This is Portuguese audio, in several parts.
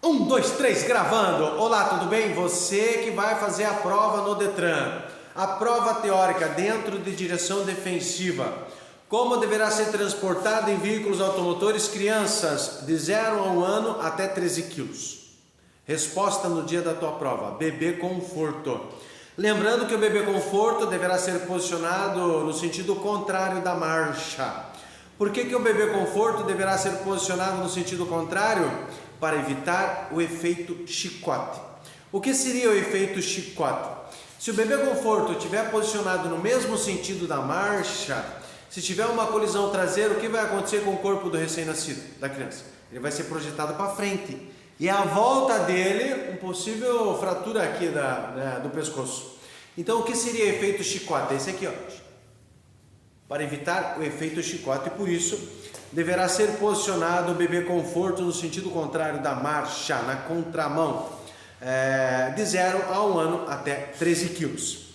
Um, dois, três, gravando! Olá, tudo bem? Você que vai fazer a prova no Detran. A prova teórica dentro de direção defensiva. Como deverá ser transportado em veículos automotores crianças de 0 a 1 ano até 13 quilos? Resposta no dia da tua prova: bebê conforto. Lembrando que o bebê conforto deverá ser posicionado no sentido contrário da marcha. Por que o bebê conforto deverá ser posicionado no sentido contrário? Para evitar o efeito chicote. O que seria o efeito chicote? Se o bebê conforto estiver posicionado no mesmo sentido da marcha, se tiver uma colisão traseira, o que vai acontecer com o corpo do recém-nascido, da criança? Ele vai ser projetado para frente. E à volta dele, uma possível fratura aqui do pescoço. Então, o que seria o efeito chicote? Esse aqui, ó. Para evitar o efeito chicote, por isso, deverá ser posicionado o bebê conforto no sentido contrário da marcha, na contramão, de 0 a 1 ano até 13 quilos.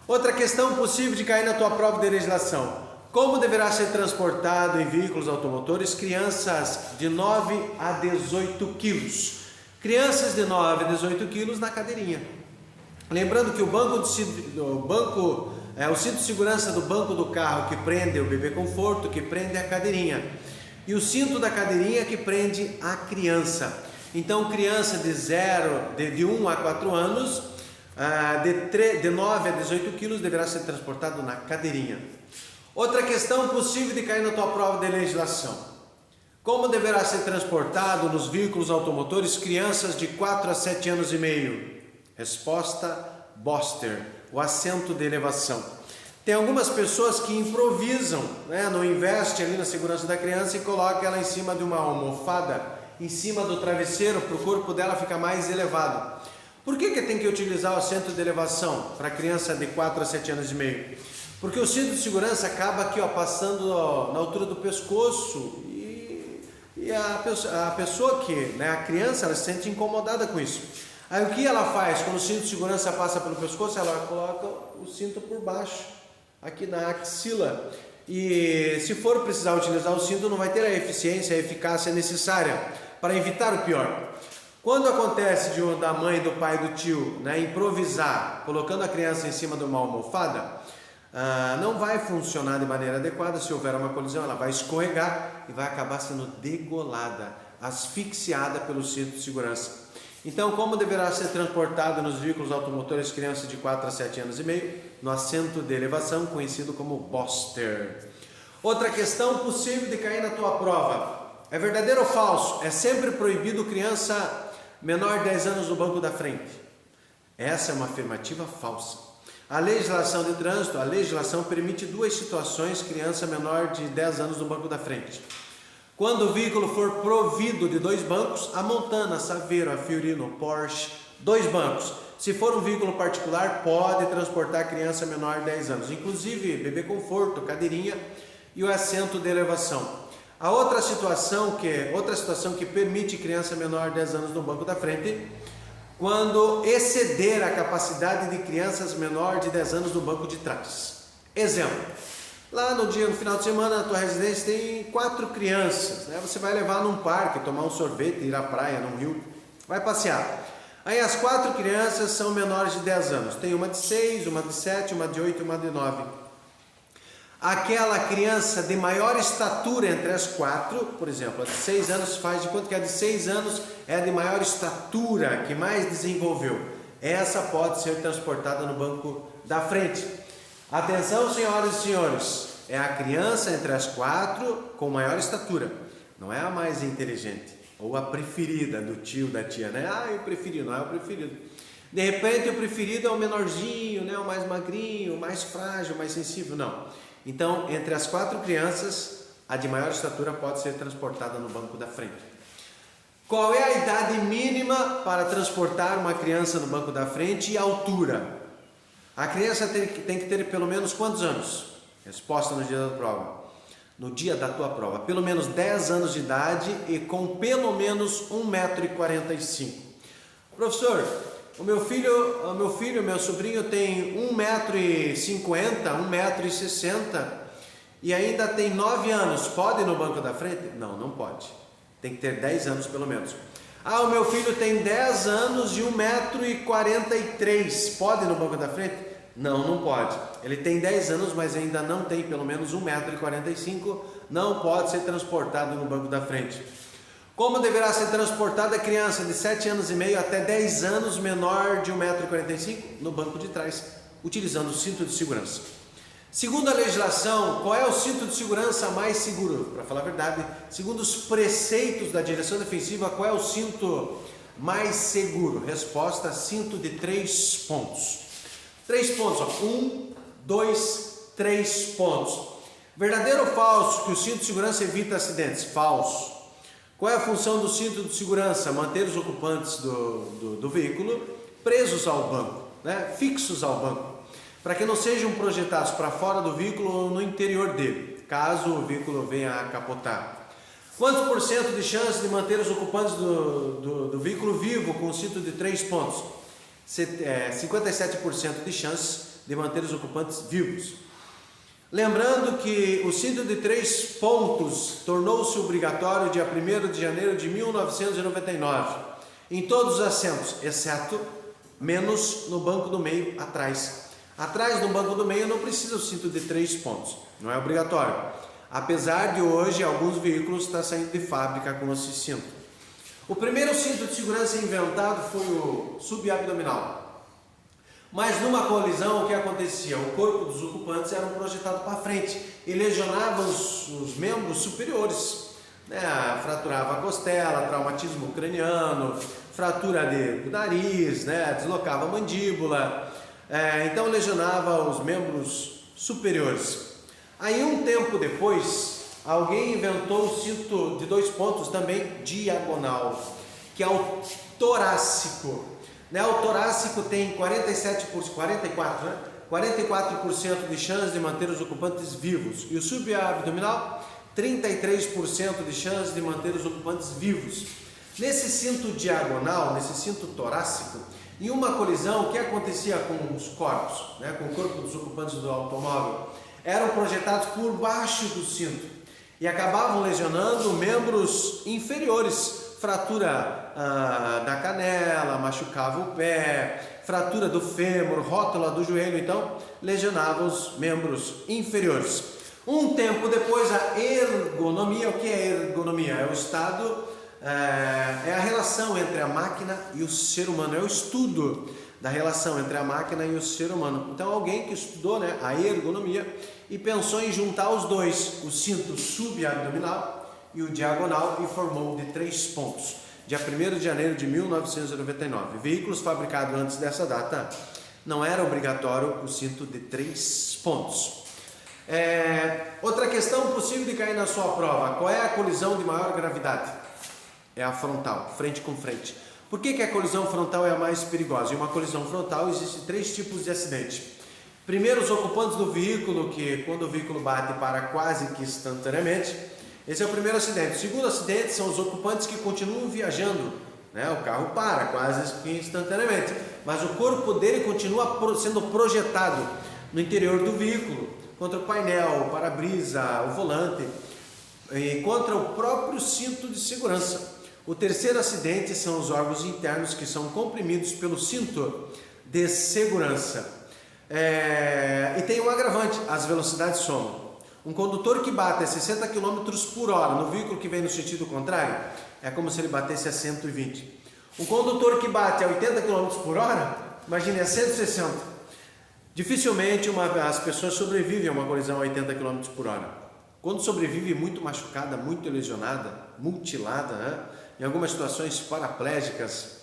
Outra questão possível de cair na tua prova de legislação: como deverá ser transportado em veículos automotores crianças de 9 a 18 quilos? Crianças de 9 a 18 quilos na cadeirinha. Lembrando que o cinto de segurança do banco do carro que prende o bebê conforto, que prende a cadeirinha. E o cinto da cadeirinha que prende a criança. Então, criança de 1 a 4 anos, de 9 a 18 quilos, deverá ser transportado na cadeirinha. Outra questão possível de cair na tua prova de legislação: como deverá ser transportado nos veículos automotores crianças de 4 a 7 anos e meio? Resposta: Boster, o assento de elevação. Tem algumas pessoas que improvisam, não investem ali na segurança da criança e colocam ela em cima de uma almofada, em cima do travesseiro, para o corpo dela ficar mais elevado. Por que tem que utilizar o assento de elevação para criança de 4 a 7 anos e meio? Porque o cinto de segurança acaba aqui, passando na altura do pescoço e a pessoa a criança, ela se sente incomodada com isso. Aí o que ela faz? Quando o cinto de segurança passa pelo pescoço, ela coloca o cinto por baixo, aqui na axila. E se for precisar utilizar o cinto, não vai ter a eficiência, a eficácia necessária para evitar o pior. Quando acontece da mãe, do pai, do tio, improvisar, colocando a criança em cima de uma almofada, não vai funcionar de maneira adequada. Se houver uma colisão, ela vai escorregar e vai acabar sendo degolada, asfixiada pelo cinto de segurança. Então, como deverá ser transportado nos veículos automotores crianças de 4 a 7 anos e meio? No assento de elevação, conhecido como Boster. Outra questão possível de cair na tua prova: é verdadeiro ou falso? É sempre proibido criança menor de 10 anos no banco da frente? Essa é uma afirmativa falsa. A legislação de trânsito, a legislação permite duas situações: criança menor de 10 anos no banco da frente. Quando o veículo for provido de 2 bancos, a Montana, a Saveiro, a Fiorino, Porsche, 2 bancos. Se for um veículo particular, pode transportar criança menor de 10 anos, inclusive bebê conforto, cadeirinha e o assento de elevação. A outra situação que permite criança menor de 10 anos no banco da frente, quando exceder a capacidade de crianças menor de 10 anos no banco de trás. Exemplo: lá no final de semana, na tua residência tem 4 crianças, Você vai levar num parque, tomar um sorvete, ir à praia, num rio, vai passear. Aí as 4 crianças são menores de 10 anos. Tem uma de 6, uma de 7, uma de 8 e uma de 9. Aquela criança de maior estatura entre as 4, por exemplo, a de 6 anos, faz de conta que a de 6 anos é a de maior estatura, que mais desenvolveu. Essa pode ser transportada no banco da frente. Atenção, senhoras e senhores, é a criança entre as 4 com maior estatura, não é a mais inteligente, ou a preferida do tio, da tia, o preferido, não é o preferido. De repente o preferido é o menorzinho, o mais magrinho, o mais frágil, o mais sensível, não. Então, entre as 4 crianças, a de maior estatura pode ser transportada no banco da frente. Qual é a idade mínima para transportar uma criança no banco da frente e a altura? A criança tem que ter pelo menos quantos anos? Resposta no dia da prova. No dia da tua prova, pelo menos 10 anos de idade e com pelo menos 1,45 m. Professor, meu sobrinho tem 1,50 m, 1,60 m e ainda tem 9 anos. Pode ir no banco da frente? Não, não pode. Tem que ter 10 anos pelo menos. Ah, o meu filho tem 10 anos e 1,43 m, pode ir no banco da frente? Não, não pode. Ele tem 10 anos, mas ainda não tem pelo menos 1,45 m, não pode ser transportado no banco da frente. Como deverá ser transportada a criança de 7 anos e meio até 10 anos menor de 1,45 m? No banco de trás, utilizando o cinto de segurança. Segundo a legislação, qual é o cinto de segurança mais seguro? Para falar a verdade, segundo os preceitos da direção defensiva, qual é o cinto mais seguro? Resposta: cinto de 3 pontos. 3 pontos, ó. 1, 2, 3 pontos. Verdadeiro ou falso que o cinto de segurança evita acidentes? Falso. Qual é a função do cinto de segurança? Manter os ocupantes do veículo presos ao banco, né? Fixos ao banco, para que não sejam projetados para fora do veículo ou no interior dele, caso o veículo venha a capotar. Quantos por cento de chance de manter os ocupantes do veículo vivo com o cinto de 3 pontos? 57% de chance de manter os ocupantes vivos. Lembrando que o cinto de 3 pontos tornou-se obrigatório dia 1º de janeiro de 1999, em todos os assentos, exceto menos no banco do meio atrás. Atrás do banco do meio não precisa o cinto de 3 pontos, não é obrigatório. Apesar de hoje alguns veículos estão saindo de fábrica com esse cinto. O primeiro cinto de segurança inventado foi o subabdominal. Mas numa colisão o que acontecia? O corpo dos ocupantes era projetado para frente e lesionava os membros superiores, né? Fraturava a costela, traumatismo craniano, fratura do nariz, né? Deslocava a mandíbula. Então lesionava os membros superiores. Aí um tempo depois, alguém inventou o cinto de 2 pontos também diagonal, que é o torácico, né? O torácico tem 44% de chance de manter os ocupantes vivos, e o subabdominal 33% de chance de manter os ocupantes vivos. Nesse cinto diagonal, nesse cinto torácico, em uma colisão, o que acontecia com os corpos, né, com o corpo dos ocupantes do automóvel? Eram projetados por baixo do cinto e acabavam lesionando membros inferiores, fratura da canela, machucava o pé, fratura do fêmur, rótula do joelho, então lesionava os membros inferiores. Um tempo depois, a ergonomia. O que é ergonomia? É o estado... é a relação entre a máquina e o ser humano, é o estudo da relação entre a máquina e o ser humano. Então alguém que estudou, né, a ergonomia e pensou em juntar os dois, o cinto subabdominal e o diagonal, e formou de 3 pontos. Dia 1º de janeiro de 1999. Veículos fabricados antes dessa data não era obrigatório o cinto de 3 pontos. Outra questão possível de cair na sua prova: qual é a colisão de maior gravidade? É a frontal, frente com frente. Por que a colisão frontal é a mais perigosa? Em uma colisão frontal existem 3 tipos de acidente. Primeiro, os ocupantes do veículo, que quando o veículo bate para quase que instantaneamente. Esse é o primeiro acidente. O segundo acidente são os ocupantes que continuam viajando, né? O carro para quase que instantaneamente, mas o corpo dele continua sendo projetado no interior do veículo, contra o painel, o para-brisa, o volante, e contra o próprio cinto de segurança. O terceiro acidente são os órgãos internos que são comprimidos pelo cinto de segurança. E tem um agravante: as velocidades somam. Um condutor que bate a 60 km por hora no veículo que vem no sentido contrário é como se ele batesse a 120. Um condutor que bate a 80 km por hora, imagine, a 160. Dificilmente as pessoas sobrevivem a uma colisão a 80 km por hora. Quando sobrevive muito machucada, muito lesionada, mutilada, né? Em algumas situações paraplégicas.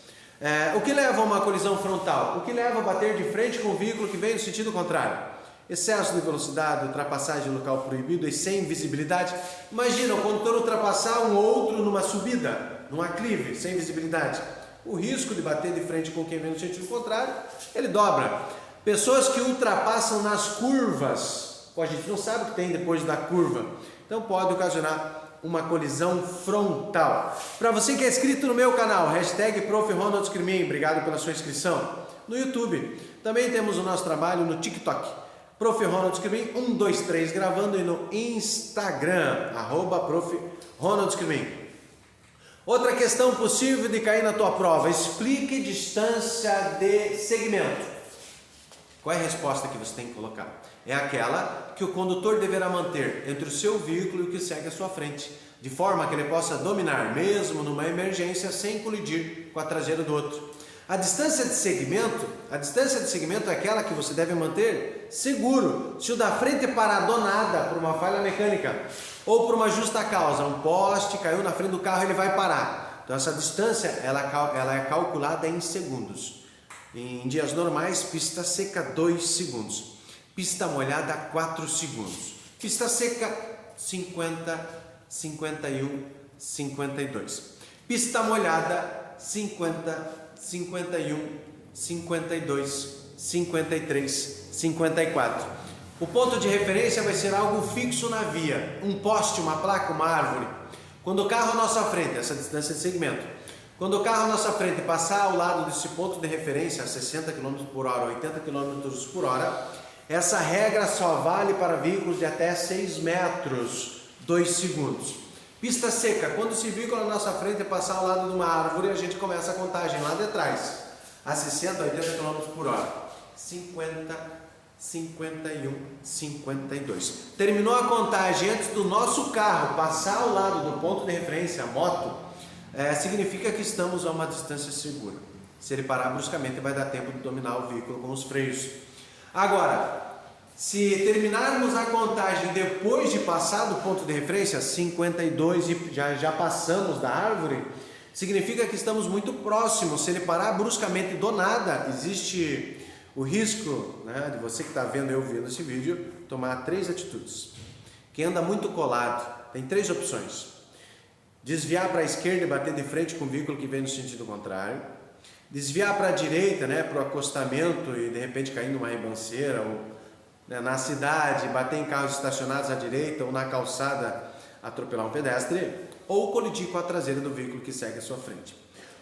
O que leva a uma colisão frontal? O que leva a bater de frente com o veículo que vem no sentido contrário? Excesso de velocidade, ultrapassagem em local proibido e sem visibilidade. Imagina o condutor ultrapassar um outro numa subida, num aclive, sem visibilidade. O risco de bater de frente com quem vem no sentido contrário, ele dobra. Pessoas que ultrapassam nas curvas, a gente não sabe o que tem depois da curva, então pode ocasionar uma colisão frontal. Para você que é inscrito no meu canal, hashtag Prof. Ronald Escrimin, obrigado pela sua inscrição. No YouTube, também temos o nosso trabalho no TikTok, Prof. Ronald Escrimin 123 gravando, e no Instagram, @Prof. Ronald Escrimin. Outra questão possível de cair na tua prova: explique distância de segmento. Qual é a resposta que você tem que colocar? É aquela que o condutor deverá manter entre o seu veículo e o que segue à sua frente, de forma que ele possa dominar, mesmo numa emergência, sem colidir com a traseira do outro. A distância de segmento é aquela que você deve manter seguro. Se o da frente parar do nada por uma falha mecânica ou por uma justa causa, um poste caiu na frente do carro, ele vai parar. Então essa distância ela é calculada em segundos. Em dias normais, pista seca 2 segundos, pista molhada 4 segundos, pista seca 50, 51, 52, pista molhada 50, 51, 52, 53, 54. O ponto de referência vai ser algo fixo na via, um poste, uma placa, uma árvore. Quando o carro à nossa frente, essa distância de segmento, quando o carro à nossa frente passar ao lado desse ponto de referência a 60 km por hora, 80 km por hora, essa regra só vale para veículos de até 6 metros, 2 segundos. Pista seca: quando esse veículo à nossa frente passar ao lado de uma árvore, a gente começa a contagem lá de trás, a 60, 80 km por hora, 50, 51, 52. Terminou a contagem antes do nosso carro passar ao lado do ponto de referência, a moto, significa que estamos a uma distância segura. Se ele parar bruscamente, vai dar tempo de dominar o veículo com os freios. Agora, se terminarmos a contagem depois de passar do ponto de referência, 52, e já passamos da árvore, significa que estamos muito próximos. Se ele parar bruscamente do nada, existe o risco, né, de você que está vendo eu vendo esse vídeo, tomar 3 atitudes. Quem anda muito colado, tem 3 opções: desviar para a esquerda e bater de frente com o veículo que vem no sentido contrário, desviar para a direita, né, para o acostamento e de repente cair numa ribanceira, ou na cidade, bater em carros estacionados à direita ou na calçada, atropelar um pedestre, ou colidir com a traseira do veículo que segue à sua frente.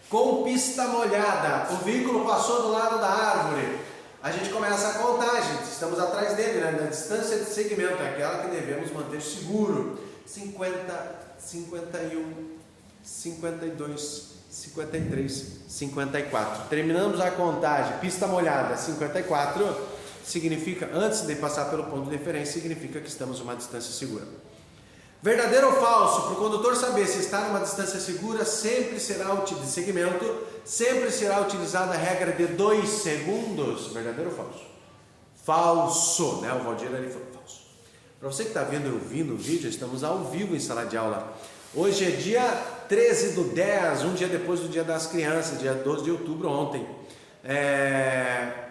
Com pista molhada, o veículo passou do lado da árvore, a gente começa a contagem, estamos atrás dele, né? Na distância de segmento, é aquela que devemos manter seguro: 50, 51, 52, 53, 54. Terminamos a contagem, pista molhada 54, significa, antes de passar pelo ponto de referência, significa que estamos a uma distância segura. Verdadeiro ou falso? Para o condutor saber se está numa distância segura, sempre será utilizada a regra de 2 segundos. Verdadeiro ou falso? Falso, né? O Valdir ali falou falso. Para você que está vendo e ouvindo o vídeo, estamos ao vivo em sala de aula. Hoje é dia 13/10, um dia depois do Dia das Crianças, dia 12 de outubro, ontem.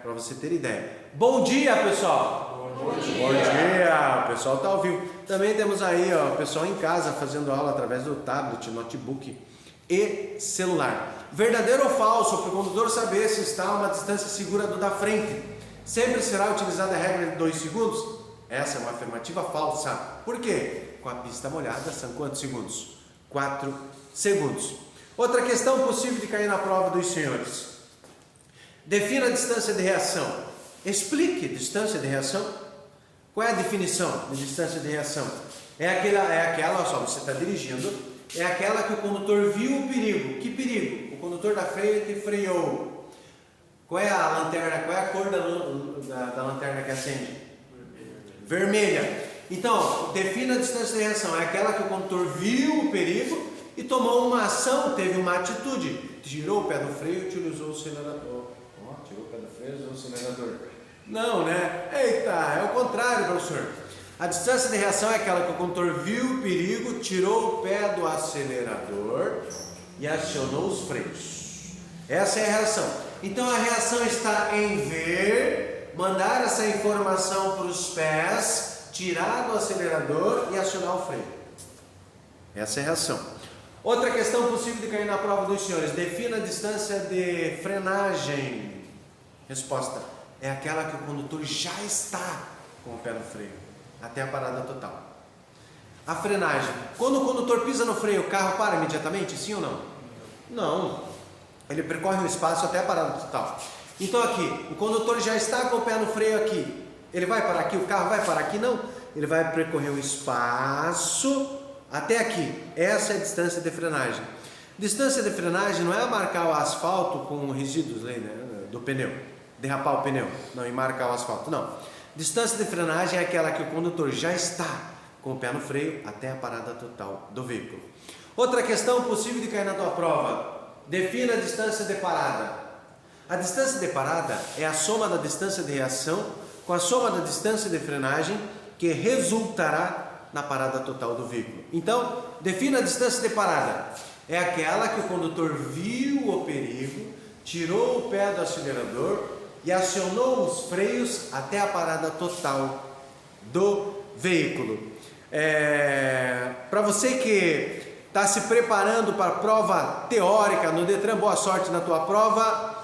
Para você ter ideia. Bom dia, pessoal! Bom dia! O pessoal está ao vivo. Também temos aí o pessoal em casa fazendo aula através do tablet, notebook e celular. Verdadeiro ou falso? Para o condutor saber se está a uma distância segura do da frente, sempre será utilizada a regra de 2 segundos? Essa é uma afirmativa falsa. Por quê? Com a pista molhada são quantos segundos? 4 segundos. Outra questão possível de cair na prova dos senhores: defina a distância de reação. Explique distância de reação. Qual é a definição de distância de reação? É aquela, olha só, você está dirigindo, é aquela que o condutor viu o perigo. Que perigo? O condutor da frente freou. Qual é a lanterna? Qual é a cor da lanterna que acende? Vermelha. Então, defina a distância de reação. É aquela que o condutor viu o perigo e tomou uma ação, teve uma atitude. Tirou o pé do freio e utilizou o acelerador. Tirou o pé do freio e usou o acelerador. Não, né? Eita, é o contrário, professor. A distância de reação é aquela que o condutor viu o perigo, tirou o pé do acelerador e acionou os freios. Essa é a reação. Então a reação está em ver, mandar essa informação para os pés, tirar do acelerador e acionar o freio. Essa é a reação. Outra questão possível de cair na prova dos senhores: defina a distância de frenagem. Resposta: é aquela que o condutor já está com o pé no freio, até a parada total. A frenagem: quando o condutor pisa no freio, o carro para imediatamente? Sim ou não? Não. Ele percorre um espaço até a parada total. Então aqui, o condutor já está com o pé no freio aqui. Ele vai parar aqui? O carro vai parar aqui? Não. Ele vai percorrer um espaço até aqui. Essa é a distância de frenagem. Distância de frenagem não é marcar o asfalto com resíduos, né, do pneu, derrapar o pneu, não, e marcar o asfalto, não. Distância de frenagem é aquela que o condutor já está com o pé no freio até a parada total do veículo. Outra questão possível de cair na tua prova: defina a distância de parada. A distância de parada é a soma da distância de reação com a soma da distância de frenagem, que resultará na parada total do veículo. Então, defina a distância de parada. É aquela que o condutor viu o perigo, tirou o pé do acelerador e acionou os freios até a parada total do veículo. Para você que está se preparando para a prova teórica no Detran, boa sorte na tua prova.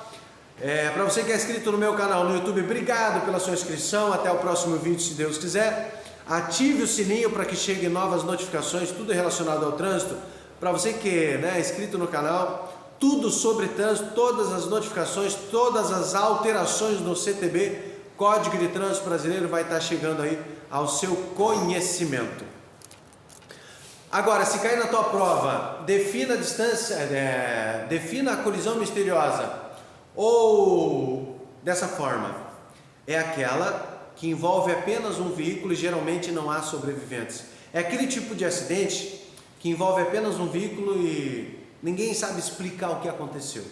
Para você que é inscrito no meu canal no YouTube, obrigado pela sua inscrição. Até o próximo vídeo, se Deus quiser. Ative o sininho para que cheguem novas notificações, tudo relacionado ao trânsito. Para você que é inscrito no canal, tudo sobre trânsito, todas as notificações, todas as alterações no CTB, Código de Trânsito Brasileiro, vai estar chegando aí ao seu conhecimento. Agora, se cair na tua prova, defina a distância, defina a colisão misteriosa. Ou dessa forma, é aquela que envolve apenas um veículo e geralmente não há sobreviventes. É aquele tipo de acidente que envolve apenas um veículo e ninguém sabe explicar o que aconteceu.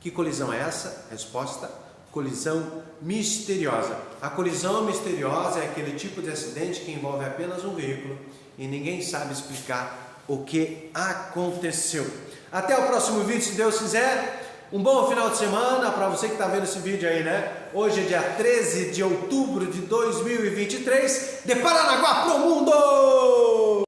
Que colisão é essa? Resposta: colisão misteriosa. A colisão misteriosa é aquele tipo de acidente que envolve apenas um veículo e ninguém sabe explicar o que aconteceu. Até o próximo vídeo, se Deus quiser. Um bom final de semana para você que está vendo esse vídeo aí, né? Hoje é dia 13 de outubro de 2023. De Paranaguá pro mundo!